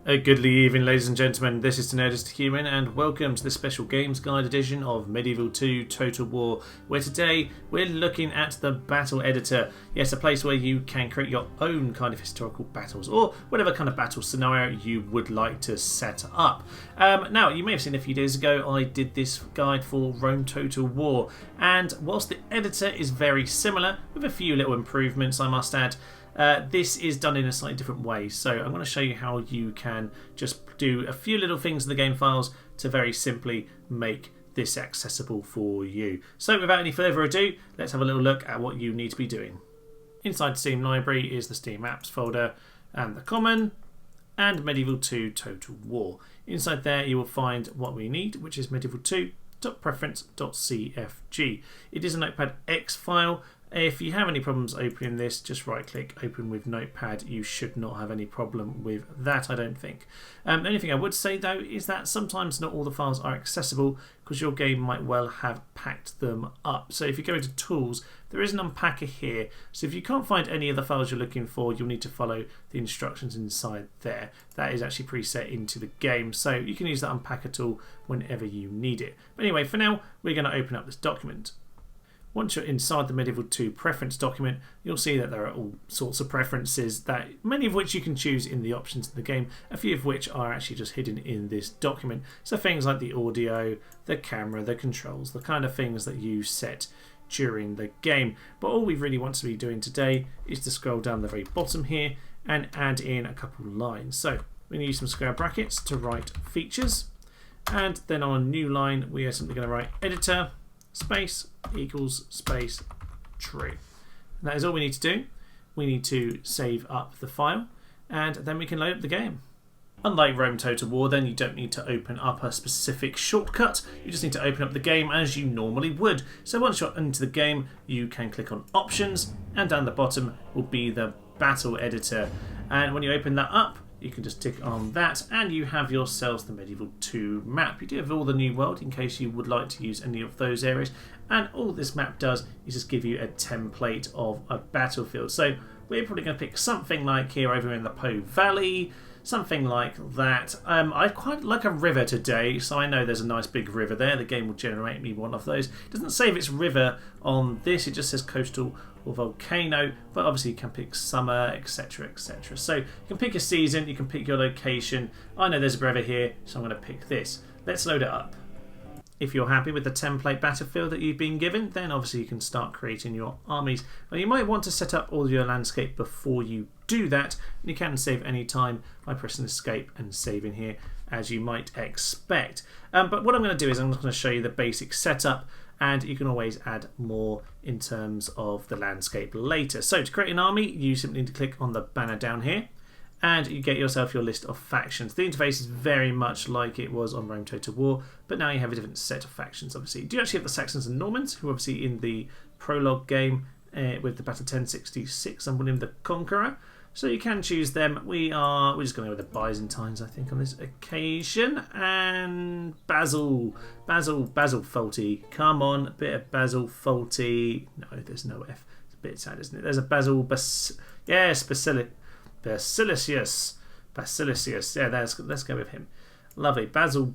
Goodly evening, ladies and gentlemen. This is the Nerdist Human, and welcome to the special games guide edition of Medieval 2 Total War, where today we're looking at the battle editor. Yes, a place where you can create your own kind of historical battles, or whatever kind of battle scenario you would like to set up. Now, you may have seen a few days ago I did this guide for Rome Total War, and whilst the editor is very similar, with a few little improvements I must add, this is done in a slightly different way. So I'm going to show you how you can just do a few little things in the game files to very simply make this accessible for you. So without any further ado, let's have a little look at what you need to be doing. Inside the Steam library is the Steam Apps folder and the Common and Medieval 2 Total War. Inside there you will find what we need, which is Medieval 2 .preference.cfg. It is a Notepad X file. If you have any problems opening this, just right click open with Notepad. You should not have any problem with that, I don't think. The only thing I would say though is that sometimes not all the files are accessible because your game might well have packed them up. So if you go into tools, there is an unpacker here. So if you can't find any of the files you're looking for, you'll need to follow the instructions inside there. That is actually preset into the game, so you can use that unpacker tool whenever you need it. But anyway, for now, we're going to open up this document. Once you're inside the Medieval 2 preference document, you'll see that there are all sorts of preferences, that many of which you can choose in the options in the game, a few of which are actually just hidden in this document. So things like the audio, the camera, the controls, the kind of things that you set during the game. But all we really want to be doing today is to scroll down the very bottom here and add in a couple lines. So we're going to use some square brackets to write features, and then on a new line we are simply going to write editor space equals space true. And that is all we need to do. We need to save up the file and then we can load up the game. Unlike Rome Total War, then you don't need to open up a specific shortcut. You just need to open up the game as you normally would. So once you're into the game, you can click on options, and down the bottom will be the battle editor. And when you open that up, you can just tick on that and you have yourselves the Medieval 2 map. You do have all the New World in case you would like to use any of those areas, and all this map does is just give you a template of a battlefield. So we're probably going to pick something like here over in the Po Valley, something like that. I quite like a river today, so I know there's a nice big river there. The game will generate me one of those. It doesn't say if it's river on this, it just says coastal or volcano, but obviously you can pick summer, etc, etc. So you can pick a season, you can pick your location. I know there's a river here, so I'm going to pick this. Let's load it up. If you're happy with the template battlefield that you've been given, then obviously you can start creating your armies. Now you might want to set up all your landscape before you do that, and you can save any time by pressing escape and saving here, as you might expect. But what I'm going to do is I'm just going to show you the basic setup, and you can always add more in terms of the landscape later. So to create an army, you simply need to click on the banner down here, and you get yourself your list of factions. The interface is very much like it was on Rome Total War, but now you have a different set of factions, obviously. You do actually have the Saxons and Normans, who are obviously in the prologue game with the Battle 1066 and William the Conqueror. So you can choose them. We're just going to go with the Byzantines, I think, on this occasion. And Basil Faulty. Come on, a bit of Basil Faulty. No, there's no F. It's a bit sad, isn't it? There's a Basilicius. Yeah, let's go with him. Lovely. Basil.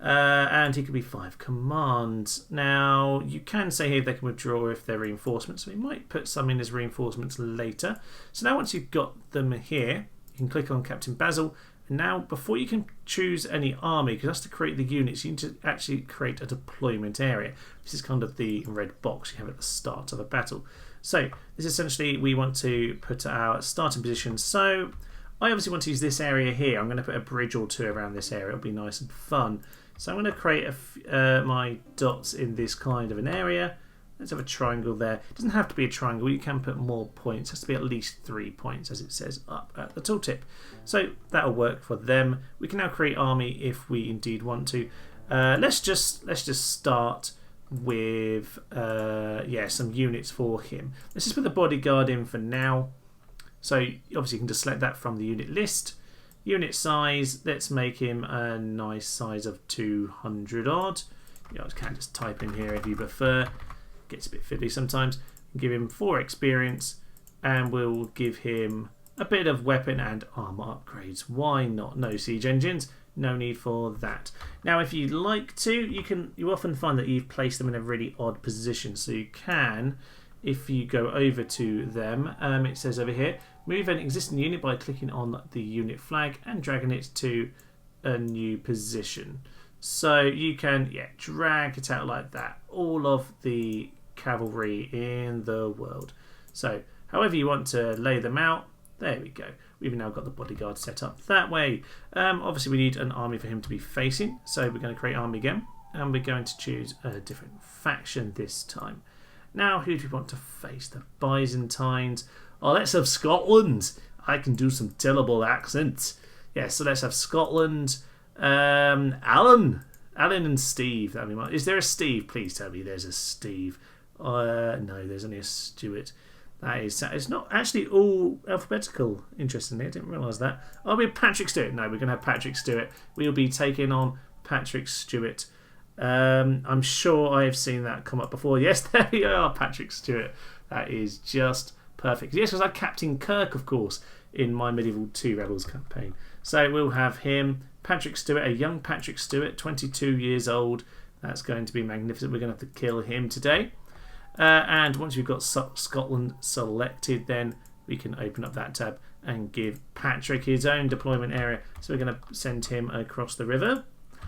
And he could be 5 commands. Now, you can say here they can withdraw if they're reinforcements, so we might put some in as reinforcements later. So now once you've got them here, you can click on Captain Basil. And now, before you can choose any army, because that's to create the units, you need to actually create a deployment area. This is kind of the red box you have at the start of a battle. So this essentially, we want to put our starting position. So I obviously want to use this area here. I'm going to put a bridge or two around this area. It'll be nice and fun. So I'm going to create my dots in this kind of an area. Let's have a triangle there. It doesn't have to be a triangle. You can put more points. It has to be at least 3 points, as it says up at the tooltip. So that'll work for them. We can now create army if we indeed want to. Let's just start with some units for him. Let's just put the bodyguard in for now. So obviously you can just select that from the unit list. Unit size, let's make him a nice size of 200 odd. You can just type in here if you prefer. Gets a bit fiddly sometimes. Give him 4 experience, and we'll give him a bit of weapon and armor upgrades. Why not? No siege engines. No need for that. Now, if you'd like to, you often find that you've placed them in a really odd position. So you can, if you go over to them, it says over here, move an existing unit by clicking on the unit flag and dragging it to a new position. So you can, drag it out like that. All of the cavalry in the world. So however you want to lay them out, there we go. We've now got the bodyguard set up that way. Obviously we need an army for him to be facing, so we're going to create army again, and we're going to choose a different faction this time. Now, who do we want to face? The Byzantines. Oh, let's have Scotland. I can do some terrible accents. Yeah, so let's have Scotland. Alan and Steve. Is there a Steve? Please tell me there's a Steve. No, there's only a Stuart. It's not actually all alphabetical, interestingly. I didn't realise that. Oh, we're Patrick Stewart. No, we're going to have Patrick Stewart. We'll be taking on Patrick Stewart. I'm sure I've seen that come up before. Yes, there we are, Patrick Stewart. That is just perfect. Yes, because I had Captain Kirk, of course, in my Medieval 2 Rebels campaign. So we'll have him, Patrick Stewart, a young Patrick Stewart, 22 years old. That's going to be magnificent. We're going to have to kill him today. And once we've got Scotland selected, then we can open up that tab and give Patrick his own deployment area. So we're going to send him across the river.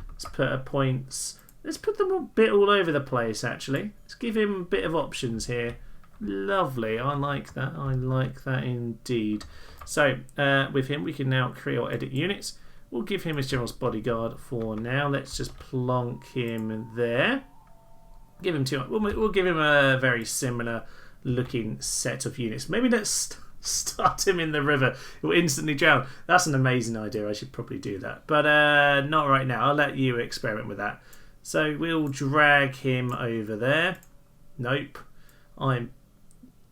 Let's put points. Let's put them a bit all over the place, actually. Let's give him a bit of options here. Lovely. I like that. I like that indeed. So with him, we can now create or edit units. We'll give him his general's bodyguard for now. Let's just plonk him there. Give him we'll give him a very similar looking set of units. Maybe let's start him in the river. He'll instantly drown. That's an amazing idea. I should probably do that. But not right now. I'll let you experiment with that. So we'll drag him over there. Nope. I'm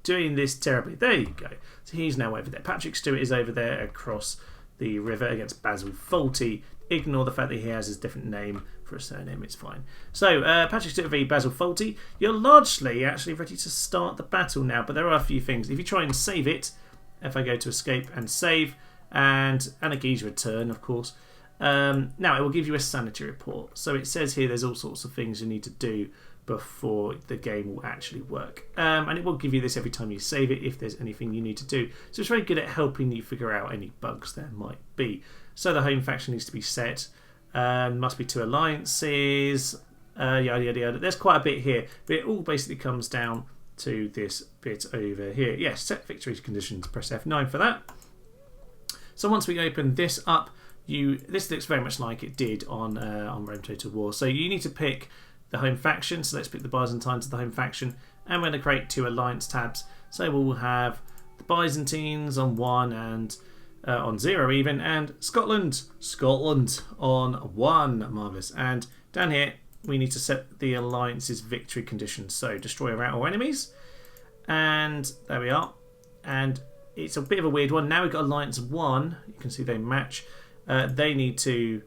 doing this terribly. There you go. So he's now over there. Patrick Stewart is over there across the river against Basil Fawlty. Ignore the fact that he has his different name for a surname, it's fine. So, Patrick Stewart v Basil Fawlty. You're largely actually ready to start the battle now, but there are a few things. If you try and save it, if I go to escape and save, and Anarchy's return, of course, now it will give you a sanity report. So it says here there's all sorts of things you need to do before the game will actually work. And it will give you this every time you save it if there's anything you need to do. So it's very good at helping you figure out any bugs there might be. So the home faction needs to be set. Must be 2 alliances. Yada yada yada. There's quite a bit here, but it all basically comes down to this bit over here. Yes, set victory conditions. Press F9 for that. So once we open this up, this looks very much like it did on Rome Total War. So you need to pick the home faction. So let's pick the Byzantines as the home faction, and we're going to create 2 alliance tabs. So we'll have the Byzantines on 1 and on 0 even, and Scotland on 1. Marvellous. And down here we need to set the alliance's victory conditions. So destroy or rat all enemies, and there we are. And it's a bit of a weird one. Now we've got alliance 1. You can see they match. They need to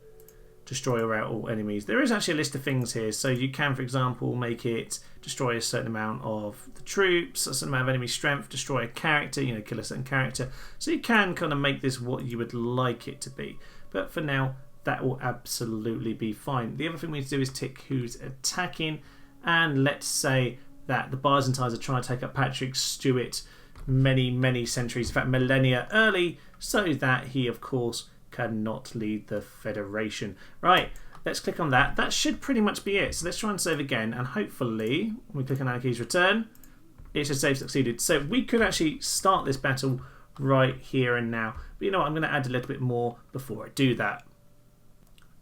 destroy or rat all enemies. There is actually a list of things here, so you can, for example, make it destroy a certain amount of the troops, a certain amount of enemy strength, destroy a character, kill a certain character. So you can kind of make this what you would like it to be. But for now, that will absolutely be fine. The other thing we need to do is tick who's attacking, and let's say that the Byzantines are trying to take up Patrick Stewart many centuries, in fact millennia early, so that he, of course, cannot lead the Federation. Right, let's click on that. That should pretty much be it. So let's try and save again, and hopefully when we click on Anarchy's return, it should save succeeded. So we could actually start this battle right here and now. But you know what, I'm going to add a little bit more before I do that.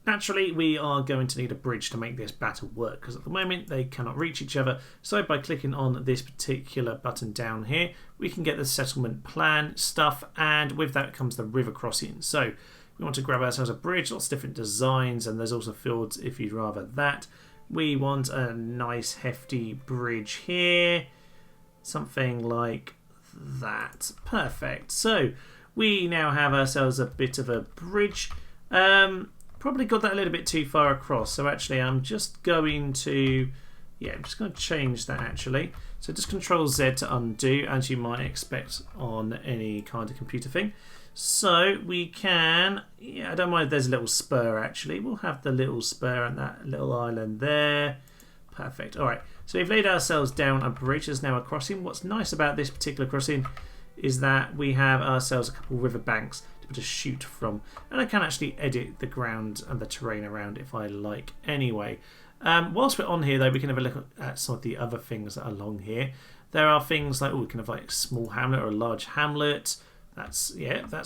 Naturally, we are going to need a bridge to make this battle work, because at the moment they cannot reach each other. So by clicking on this particular button down here, we can get the settlement plan stuff, and with that comes the river crossing. So we want to grab ourselves a bridge, lots of different designs, and there's also fields if you'd rather that. We want a nice hefty bridge here, something like that. Perfect. So we now have ourselves a bit of a bridge. Probably got that a little bit too far across, so actually I'm just going to change that actually. So just Control Z to undo, as you might expect on any kind of computer thing. So we can, yeah, I don't mind if there's a little spur actually. We'll have the little spur and that little island there. Perfect. All right. So we've laid ourselves down a bridge. There's now a crossing. What's nice about this particular crossing is that we have ourselves a couple of river banks to be able to shoot from. And I can actually edit the ground and the terrain around if I like anyway. Whilst we're on here though, we can have a look at some of the other things that are along here. There are things like, we can have like a small hamlet or a large hamlet. That's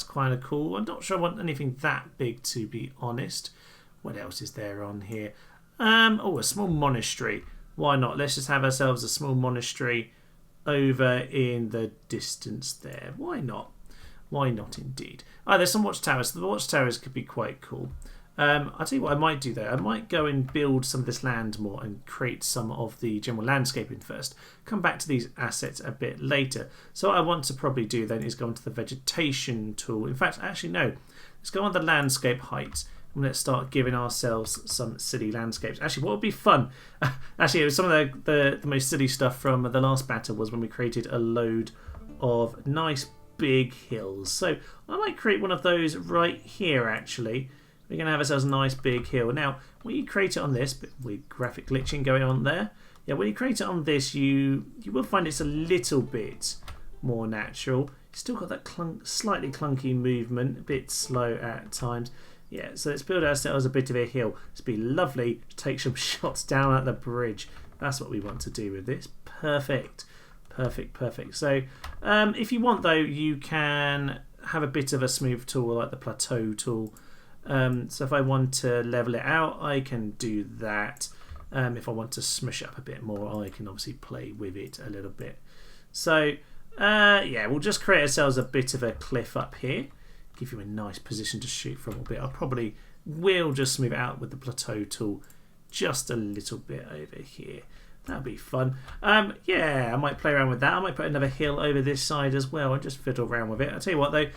kind of cool. I'm not sure I want anything that big, to be honest. What else is there on here? A small monastery. Why not? Let's just have ourselves a small monastery over in the distance there. Why not? Why not indeed? Oh, there's some watchtowers. The watchtowers could be quite cool. I'll tell you what I might do though. I might go and build some of this land more and create some of the general landscaping first. Come back to these assets a bit later. So what I want to probably do then is go onto the vegetation tool. In fact, actually no. Let's go on the landscape height and let's start giving ourselves some silly landscapes. Actually, what would be fun? Actually, it was some of the most silly stuff from the last battle was when we created a load of nice big hills. So I might create one of those right here actually. We're going to have ourselves a nice big hill. Now, when you create it on this, bit weird graphic glitching going on there. Yeah, when you create it on this, you will find it's a little bit more natural. It's still got that slightly clunky movement, a bit slow at times. Yeah, so let's build ourselves a bit of a hill. It's be lovely to take some shots down at the bridge. That's what we want to do with this. Perfect. Perfect, perfect. So, if you want though, you can have a bit of a smooth tool like the plateau tool. So if I want to level it out, I can do that. If I want to smush up a bit more, I can obviously play with it a little bit. So yeah, we'll just create ourselves a bit of a cliff up here. Give you a nice position to shoot from a bit. I probably will just smooth it out with the plateau tool just a little bit over here. That'll be fun. Yeah, I might play around with that. I might put another hill over this side as well and just fiddle around with it. I'll tell you what though,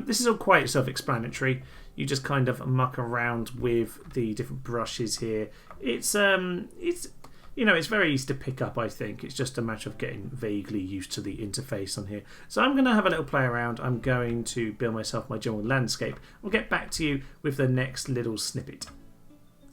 this is all quite self-explanatory. You just kind of muck around with the different brushes here. It's it's very easy to pick up, I think. It's just a matter of getting vaguely used to the interface on here. So I'm going to have a little play around. I'm going to build myself my general landscape. We'll get back to you with the next little snippet.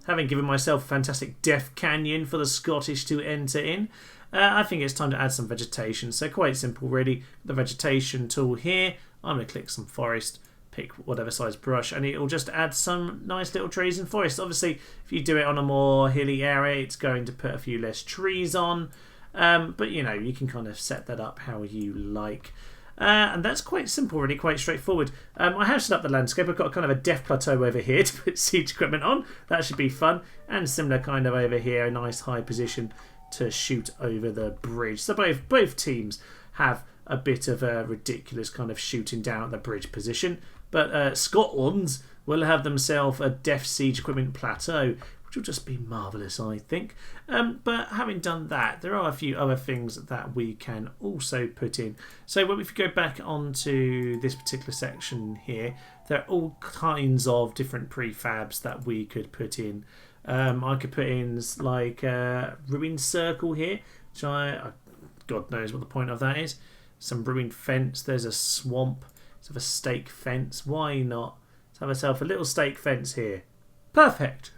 Having given myself a fantastic Death Canyon for the Scottish to enter in, I think it's time to add some vegetation. So quite simple really. The vegetation tool here, I'm going to click some forest, pick whatever size brush, and it'll just add some nice little trees and forest. Obviously, if you do it on a more hilly area, it's going to put a few less trees on. But you can kind of set that up how you like. And that's quite simple, really, quite straightforward. I have set up the landscape. I've got kind of a death plateau over here to put siege equipment on. That should be fun. And similar kind of over here, a nice high position to shoot over the bridge. So both teams have a bit of a ridiculous kind of shooting down at the bridge position. But Scotland will have themselves a death siege equipment plateau, which will just be marvellous, I think. But having done that, there are a few other things that we can also put in. So if you go back onto this particular section here, there are all kinds of different prefabs that we could put in. I could put in like a ruined circle here, which God knows what the point of that is. Some ruined fence, there's a swamp, let's have a stake fence, why not? Let's have ourselves a little stake fence here. Perfect!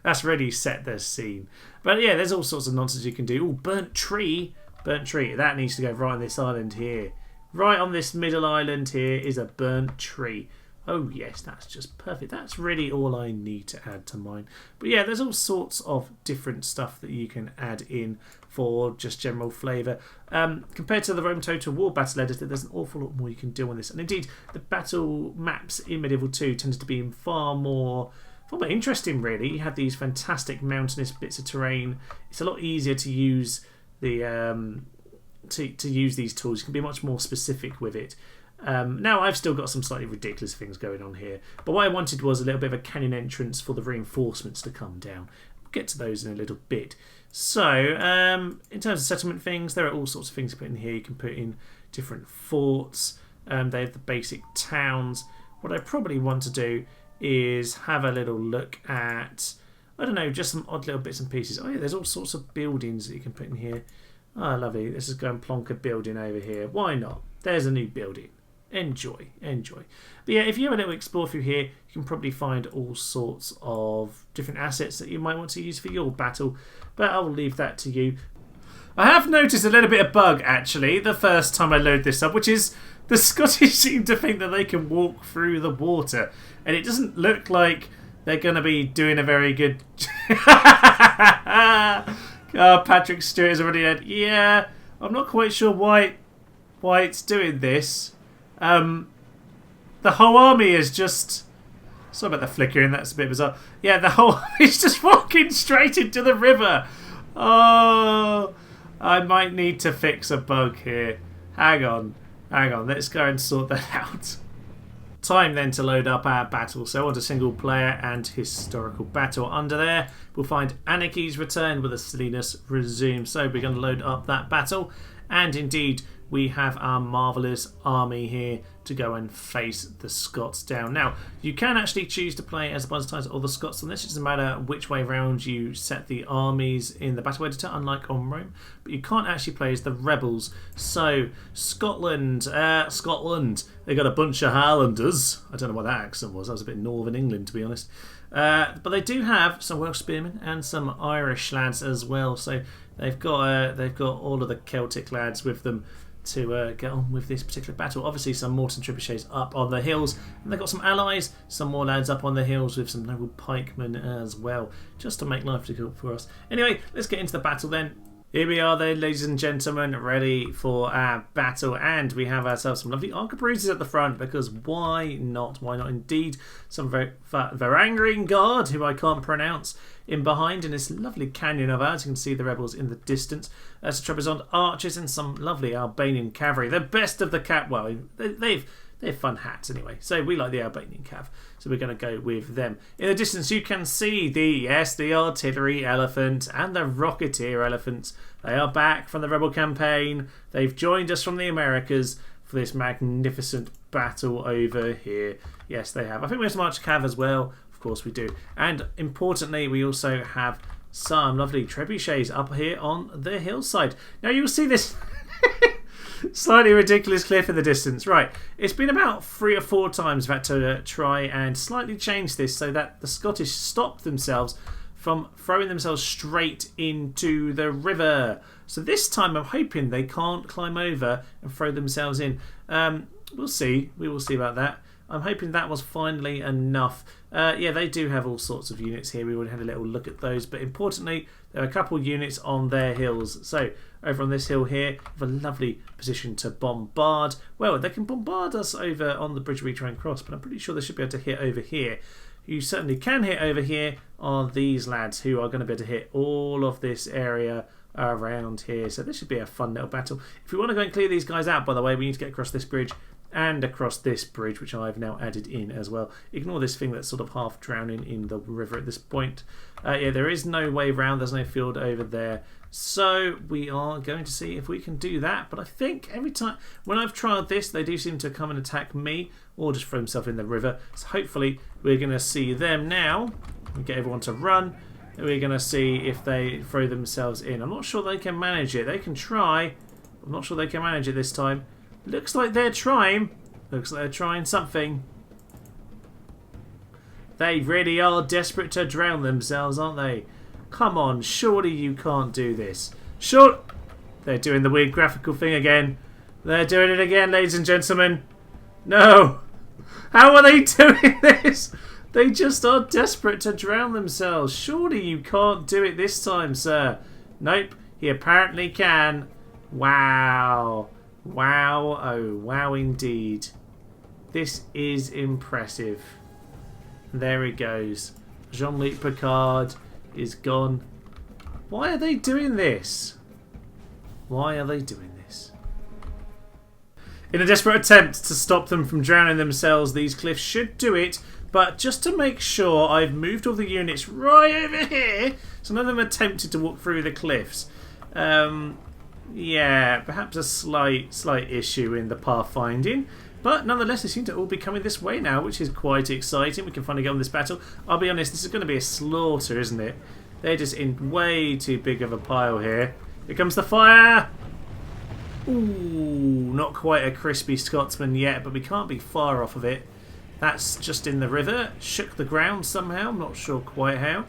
That's really set the scene. But yeah, there's all sorts of nonsense you can do. Oh, burnt tree. Burnt tree. That needs to go right on this island here. Right on this middle island here is a burnt tree. Oh yes, that's just perfect. That's really all I need to add to mine. But yeah, there's all sorts of different stuff that you can add in for just general flavour. Compared to the Rome Total War battle editor, there's an awful lot more you can do on this. And indeed, the battle maps in Medieval 2 tended to be far more interesting, really. You have these fantastic mountainous bits of terrain. It's a lot easier to use the to use these tools. You can be much more specific with it. Now I've still got some slightly ridiculous things going on here, but what I wanted was a little bit of a canyon entrance for the reinforcements to come down. We'll get to those in a little bit. So in terms of settlement things, there are all sorts of things to put in here. You can put in different forts. They have the basic towns. What I probably want to do is have a little look at, I don't know, just some odd little bits and pieces. Oh yeah, there's all sorts of buildings that you can put in here. Oh, lovely. Let's just go and plonk a building over here. Why not? There's a new building. Enjoy, enjoy. But yeah, if you have a little explore through here, you can probably find all sorts of different assets that you might want to use for your battle. But I'll leave that to you. I have noticed a little bit of bug, actually, the first time I load this up, which is the Scottish seem to think that they can walk through the water. And it doesn't look like they're going to be doing a very good... Oh, Patrick Stewart is already dead. Yeah, I'm not quite sure why it's doing this. The whole army is just... Sorry about the flickering, that's a bit bizarre. Yeah, the whole army is just walking straight into the river. Oh, I might need to fix a bug here. Hang on, let's go and sort that out. Time then to load up our battle. So onto single player and historical battle. Under there we'll find Anarchy's Return with a silliness resume. So we're going to load up that battle, and indeed we have our marvellous army here to go and face the Scots down. Now, you can actually choose to play as the Byzantines or the Scots on this. It doesn't matter which way round you set the armies in the battle editor, unlike on Rome. But you can't actually play as the rebels. So, Scotland, they got a bunch of Highlanders. I don't know what that accent was. That was a bit Northern England, to be honest. But they do have some Welsh spearmen and some Irish lads as well. So they've got all of the Celtic lads with them to get on with this particular battle. Obviously some Morton trebuchets up on the hills, and they've got some allies, some more lads up on the hills with some noble pikemen as well, just to make life difficult for us. Anyway, let's get into the battle then. Here we are then, ladies and gentlemen, ready for our battle, and we have ourselves some lovely arquebuses at the front, because why not? Why not indeed? Some Varangian Guard, who I can't pronounce, in behind in this lovely canyon of ours. You can see the rebels in the distance. Some Trebizond archers and some lovely Albanian cavalry. The best of the well, they've fun hats anyway, so we like the Albanian cav, so we're going to go with them. In the distance you can see the artillery elephant and the rocketeer elephants. They are back from the rebel campaign. They've joined us from the Americas for this magnificent battle over here. Yes, they have. I think we have some archer cav as well. Of course we do. And importantly, we also have some lovely trebuchets up here on the hillside. Now you'll see this slightly ridiculous cliff in the distance. Right, it's been about 3 or 4 times I've had to try and slightly change this so that the Scottish stop themselves from throwing themselves straight into the river. So this time I'm hoping they can't climb over and throw themselves in. We'll see. We will see about that. I'm hoping that was finally enough. Yeah, they do have all sorts of units here. We already had a little look at those. But importantly, there are a couple units on their hills. So over on this hill here, we have a lovely position to bombard. Well, they can bombard us over on the bridge we try and cross, but I'm pretty sure they should be able to hit over here. You certainly can hit over here are these lads, who are going to be able to hit all of this area around here. So this should be a fun little battle. If we want to go and clear these guys out, by the way, we need to get across this bridge and across this bridge, which I've now added in as well. Ignore this thing that's sort of half drowning in the river at this point. Yeah, there is no way round. There's no field over there. So we are going to see if we can do that. But I think every time when I've tried this, they do seem to come and attack me or just throw themselves in the river. So hopefully we're going to see them now. We get everyone to run. And we're going to see if they throw themselves in. I'm not sure they can manage it. They can try. I'm not sure they can manage it this time. Looks like they're trying. Looks like they're trying something. They really are desperate to drown themselves, aren't they? Come on, surely you can't do this. Sure. They're doing the weird graphical thing again. They're doing it again, ladies and gentlemen. No. How are they doing this? They just are desperate to drown themselves. Surely you can't do it this time, sir. Nope, he apparently can. Wow. Wow, oh wow indeed. This is impressive. There he goes. Jean-Luc Picard is gone. Why are they doing this? Why are they doing this? In a desperate attempt to stop them from drowning themselves, these cliffs should do it, but just to make sure, I've moved all the units right over here, so none of them attempted to walk through the cliffs. Yeah, perhaps a slight issue in the pathfinding, but nonetheless they seem to all be coming this way now, which is quite exciting. We can finally get on this battle. I'll be honest, this is going to be a slaughter, isn't it? They're just in way too big of a pile here. Here comes the fire. Ooh, not quite a crispy Scotsman yet, but we can't be far off of it. That's just in the river. Shook the ground somehow. I'm not sure quite how.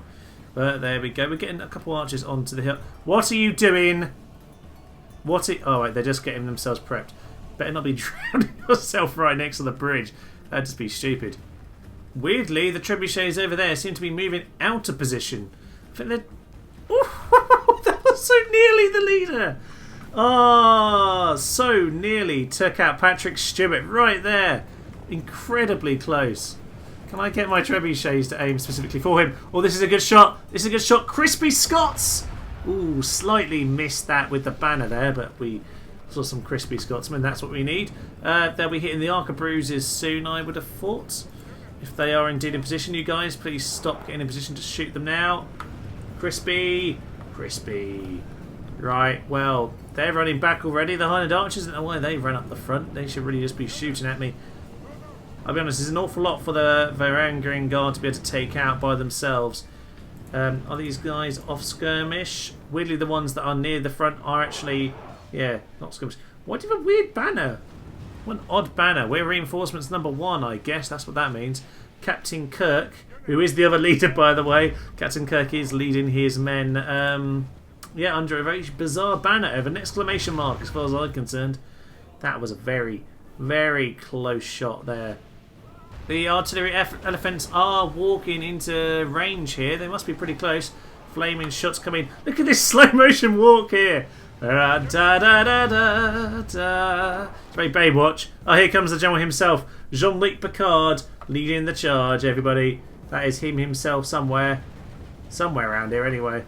But there we go. We're getting a couple archers onto the hill. What are you doing? Oh, right, they're just getting themselves prepped. Better not be drowning yourself right next to the bridge. That'd just be stupid. Weirdly, the trebuchets over there seem to be moving out of position. I think they're... Ooh, that was so nearly the leader. Ah, so nearly took out Patrick Stewart right there. Incredibly close. Can I get my trebuchets to aim specifically for him? Oh, this is a good shot. This is a good shot. Crispy Scots. Ooh, slightly missed that with the banner there, but we saw some crispy Scotsmen. That's what we need. They'll be hitting the Arc of Bruises soon, I would have thought. If they are indeed in position, you guys, please stop getting in position to shoot them now. Crispy. Crispy. Right, well, they're running back already. The Highland Archers, I don't know why they ran up the front. They should really just be shooting at me. I'll be honest, there's an awful lot for the Varangian Guard to be able to take out by themselves. Are these guys off skirmish? Weirdly, the ones that are near the front are actually... Yeah, not skirmish. Why do you have a weird banner? What an odd banner. We're reinforcements number 1, I guess. That's what that means. Captain Kirk, who is the other leader, by the way. Captain Kirk is leading his men, yeah, under a very bizarre banner of an exclamation mark, as far as I'm concerned. That was a very, very close shot there. The artillery elephants are walking into range here. They must be pretty close. Flaming shots coming. Look at this slow motion walk here. Da, da, da, da, da. It's very Baywatch. Oh, here comes the general himself. Jean-Luc Picard leading the charge, everybody. That is him himself somewhere. Somewhere around here anyway.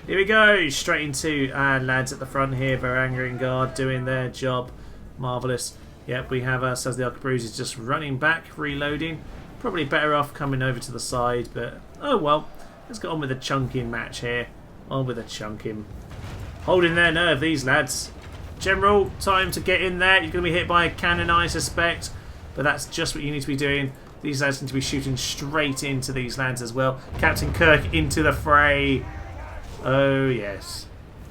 Here we go. Straight into lads at the front here. Varangian Guard doing their job. Marvellous. Yep, we have us as the Arc of Bruises just running back, reloading. Probably better off coming over to the side, but oh well. Let's get on with the chunking match here. On with the chunking. Holding their nerve, these lads. General, time to get in there. You're going to be hit by a cannon, I suspect. But that's just what you need to be doing. These lads need to be shooting straight into these lads as well. Captain Kirk into the fray. Oh, yes.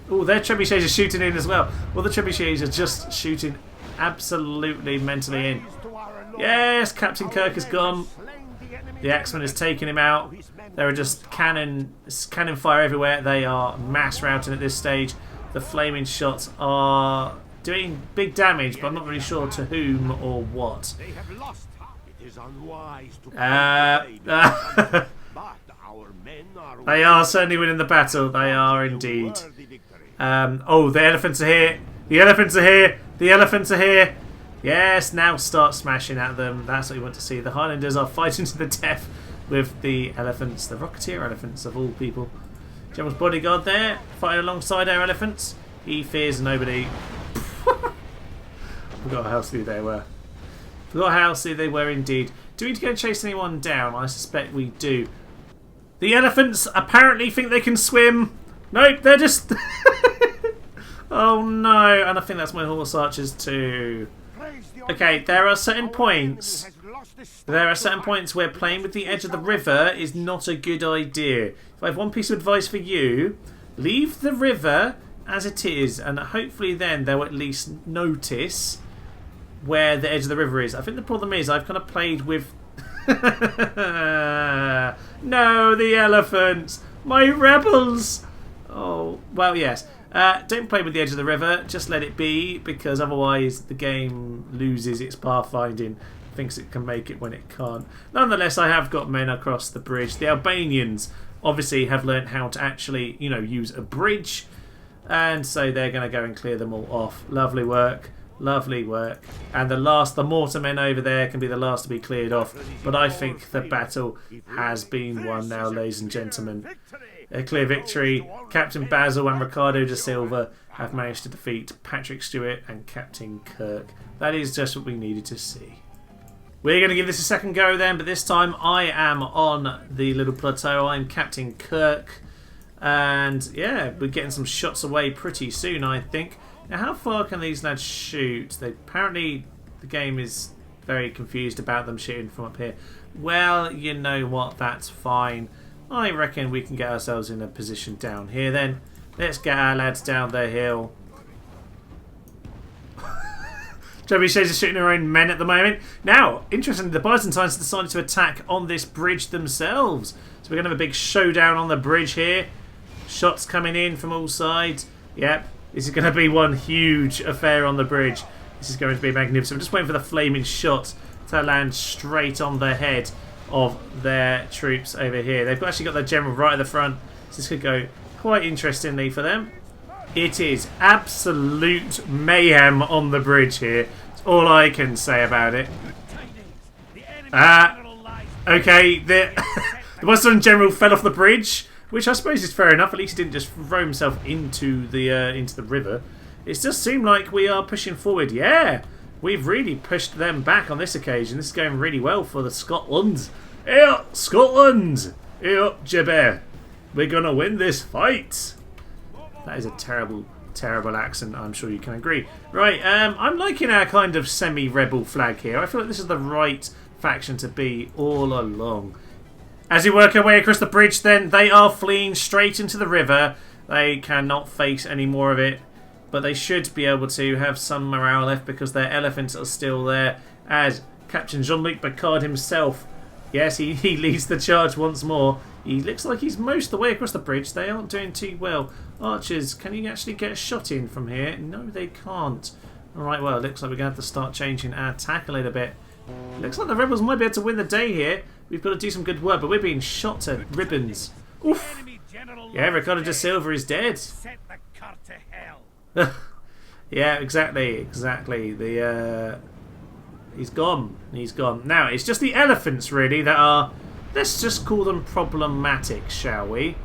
Oh, their trebuchets are shooting in as well. Well, the trebuchets are just shooting absolutely mentally in. Yes, Captain Kirk is gone. The Axeman has taken him out. There are just cannon fire everywhere. They are mass routing at this stage. The flaming shots are doing big damage, but I'm not really sure to whom or what. They are certainly winning the battle. They are indeed. Oh, the elephants are here. The elephants are here. The elephants are here. Yes, now start smashing at them. That's what you want to see. The Highlanders are fighting to the death with the elephants. The Rocketeer elephants, of all people. General's bodyguard there, fighting alongside our elephants. He fears nobody. Forgot how silly they were. Forgot how silly they were indeed. Do we need to go chase anyone down? I suspect we do. The elephants apparently think they can swim. Nope, they're just... Oh no, and I think that's my horse archers too. Okay, there are certain points. There are certain points where playing with the edge of the river is not a good idea. If I have one piece of advice for you, leave the river as it is, and hopefully then they'll at least notice where the edge of the river is. I think the problem is I've kind of played with... No, the elephants! My rebels! Oh, well, yes. Don't play with the edge of the river, just let it be, because otherwise the game loses its pathfinding, thinks it can make it when it can't. Nonetheless, I have got men across the bridge. The Albanians obviously have learnt how to actually, you know, use a bridge, and so they're going to go and clear them all off. Lovely work. Lovely work. And the mortar men over there can be the last to be cleared off, but I think the battle has been won now, ladies and gentlemen. A clear victory. Captain Basil and Ricardo da Silva have managed to defeat Patrick Stewart and Captain Kirk. That is just what we needed to see. We're going to give this a second go then, but this time I am on the little plateau. I'm Captain Kirk. And yeah, we're getting some shots away pretty soon, I think. Now, how far can these lads shoot? Apparently, the game is very confused about them shooting from up here. Well, you know what? That's fine. I reckon we can get ourselves in a position down here then. Let's get our lads down the hill. Trebuchets are shooting their own men at the moment. Now, interestingly, the Byzantines decided to attack on this bridge themselves. So we're going to have a big showdown on the bridge here. Shots coming in from all sides. Yep, this is going to be one huge affair on the bridge. This is going to be magnificent. I'm just waiting for the flaming shot to land straight on the head of their troops over here. They've actually got their general right at the front. So this could go quite interestingly for them. It is absolute mayhem on the bridge here. That's all I can say about it. Okay, the Western general fell off the bridge, which I suppose is fair enough. At least he didn't just throw himself into the river. It does seem like we are pushing forward. Yeah, we've really pushed them back on this occasion. This is going really well for the Scotland. Hey up, Scotland! Hey up, Gibber! We're gonna win this fight. That is a terrible, terrible accent. I'm sure you can agree. Right, I'm liking our kind of semi-rebel flag here. I feel like this is the right faction to be all along. As we work our way across the bridge, then they are fleeing straight into the river. They cannot face any more of it. But they should be able to have some morale left because their elephants are still there. As Captain Jean-Luc Picard himself, yes, he leads the charge once more. He looks like he's most of the way across the bridge. They aren't doing too well. Archers, can you actually get a shot in from here? No, they can't. Alright, well, it looks like we're going to have to start changing our attack a little bit. Looks like the rebels might be able to win the day here. We've got to do some good work, but we're being shot to ribbons. Oof. Yeah, Ricardo de Silva is dead. Yeah, exactly. He's gone. He's gone. Now, it's just the elephants, really, that are... Let's just call them problematic, shall we?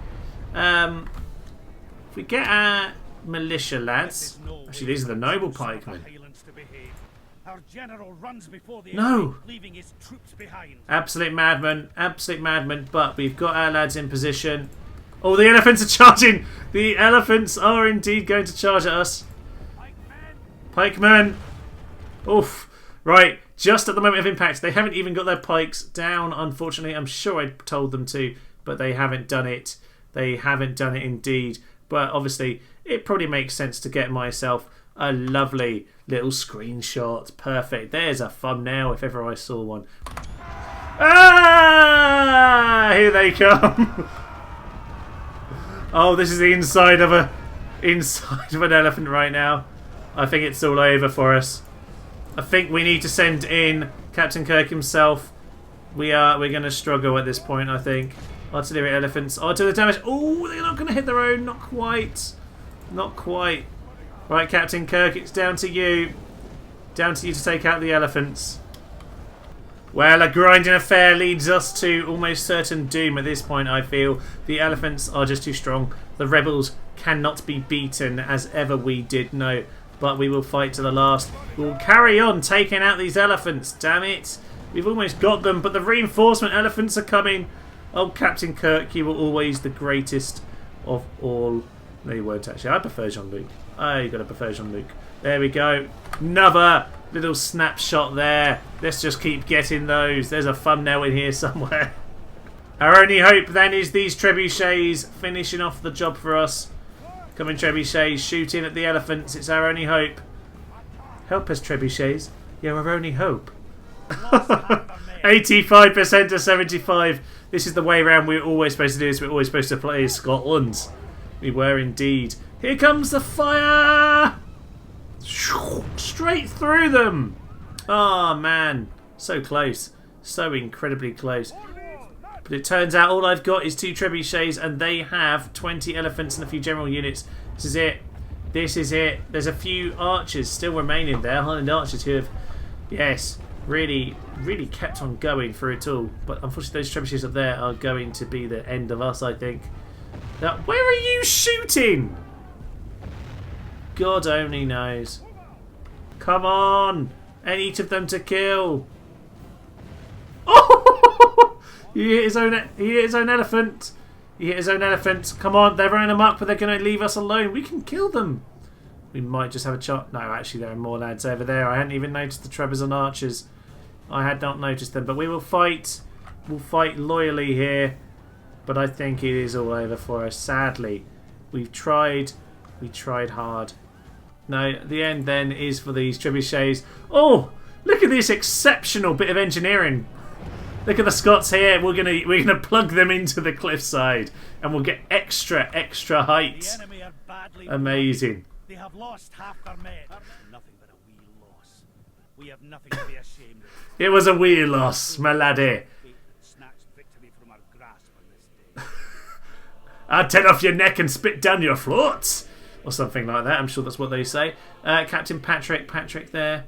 If we get our militia lads... Actually, these are the noble pikemen. No! Absolute madman. Absolute madman. But we've got our lads in position. Oh, the elephants are charging! The elephants are indeed going to charge at us. Pikemen! Oof. Right, just at the moment of impact. They haven't even got their pikes down, unfortunately. I'm sure I told them to, but they haven't done it. They haven't done it indeed. But obviously, it probably makes sense to get myself a lovely little screenshot. Perfect. There's a thumbnail if ever I saw one. Ah! Here they come. Oh, this is the inside of an elephant right now. I think it's all over for us. I think we need to send in Captain Kirk himself. We're going to struggle at this point, I think. Artillery elephants. Oh, do the damage. Oh, they're not going to hit their own. Not quite. Not quite. Right, Captain Kirk, it's down to you. Down to you to take out the elephants. Well, a grinding affair leads us to almost certain doom at this point, I feel. The elephants are just too strong. The rebels cannot be beaten, as ever we did know. But we will fight to the last. We'll carry on taking out these elephants, damn it. We've almost got them, but the reinforcement elephants are coming. Oh, Captain Kirk, you were always the greatest of all. No, you weren't actually. I prefer Jean-Luc. Oh, you got to prefer Jean-Luc. There we go. Another little snapshot there. Let's just keep getting those. There's a thumbnail in here somewhere. Our only hope then is these trebuchets finishing off the job for us. Come in, trebuchets, shooting at the elephants. It's our only hope. Help us, trebuchets. You're our only hope. 85% to 75. This is the way around we're always supposed to do this. We're always supposed to play as Scotland. We were indeed. Here comes the fire! Straight through them! Oh, man. So close. So incredibly close. But it turns out all I've got is 2 trebuchets and they have 20 elephants and a few general units. This is it. This is it. There's a few archers still remaining there. Highland archers who have, yes, really kept on going through it all. But unfortunately those trebuchets up there are going to be the end of us, I think. Now, where are you shooting? God only knows. Come on! And each of them to kill. Oh! He hit his own elephant. He hit his own elephant. Come on, they're running amok, but they're going to leave us alone. We can kill them. We might just have a shot. No, actually, there are more lads over there. I hadn't even noticed the Trebizond archers. I had not noticed them, but we will fight. We'll fight loyally here. But I think it is all over for us, sadly. We've tried. We tried hard. No, the end then is for these trebuchets. Oh, look at this exceptional bit of engineering. Look at the Scots here. We're gonna plug them into the cliffside, and we'll get extra height. Amazing. They have lost half their men. Nothing but a wee loss. We have nothing to be ashamed of. It was a wee loss, my laddie. Snatched victory from our grasp on this day. I'll tear off your neck and spit down your throats, or something like that. I'm sure that's what they say. Captain Patrick there.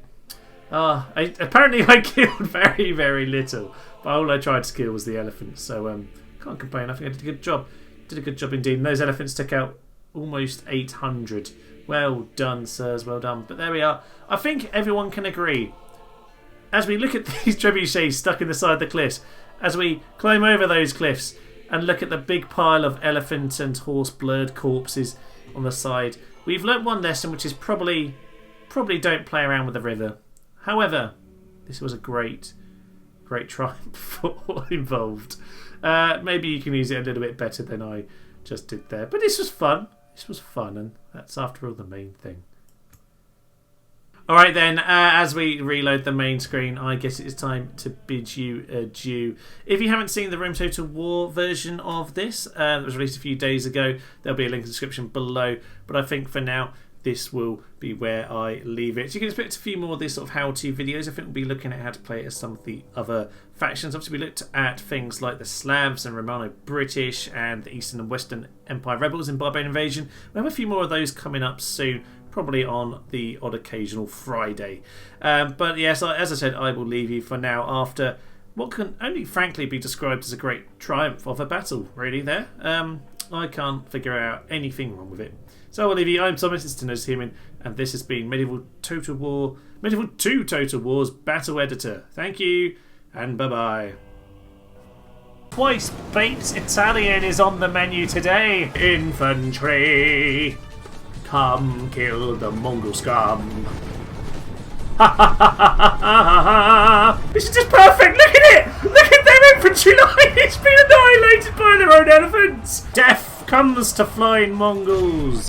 Apparently I killed very, very little, but all I tried to kill was the elephants, so can't complain. I think I did a good job. Did a good job indeed. And those elephants took out almost 800. Well done, sirs, well done. But there we are. I think everyone can agree. As we look at these trebuchets stuck in the side of the cliffs, as we climb over those cliffs and look at the big pile of elephant and horse blurred corpses on the side, we've learnt one lesson, which is probably don't play around with the river. However, this was a great triumph for all involved. Maybe you can use it a little bit better than I just did there. But this was fun. This was fun, and that's after all the main thing. Alright then, as we reload the main screen, I guess it's time to bid you adieu. If you haven't seen the Rome Total War version of this, that was released a few days ago, there'll be a link in the description below. But I think for now, this will be where I leave it. So you can expect a few more of these sort of how-to videos. I think we'll be looking at how to play it as some of the other factions. Obviously, we looked at things like the Slavs and Romano-British and the Eastern and Western Empire rebels in Barbarian Invasion. We'll have a few more of those coming up soon, probably on the odd occasional Friday. But yes, as I said, I will leave you for now after what can only frankly be described as a great triumph of a battle, really, there. I can't figure out anything wrong with it. So I will leave you. I'm Thomas, it's Nose Human, and this has been Medieval 2 Total War's Battle Editor. Thank you, and bye-bye. Twice baked Italian is on the menu today. Infantry, come kill the Mongol scum. Ha ha ha ha ha ha ha! This is just perfect. Look at it. Look at their infantry line. It's been annihilated by their own elephants. Death comes to flying Mongols.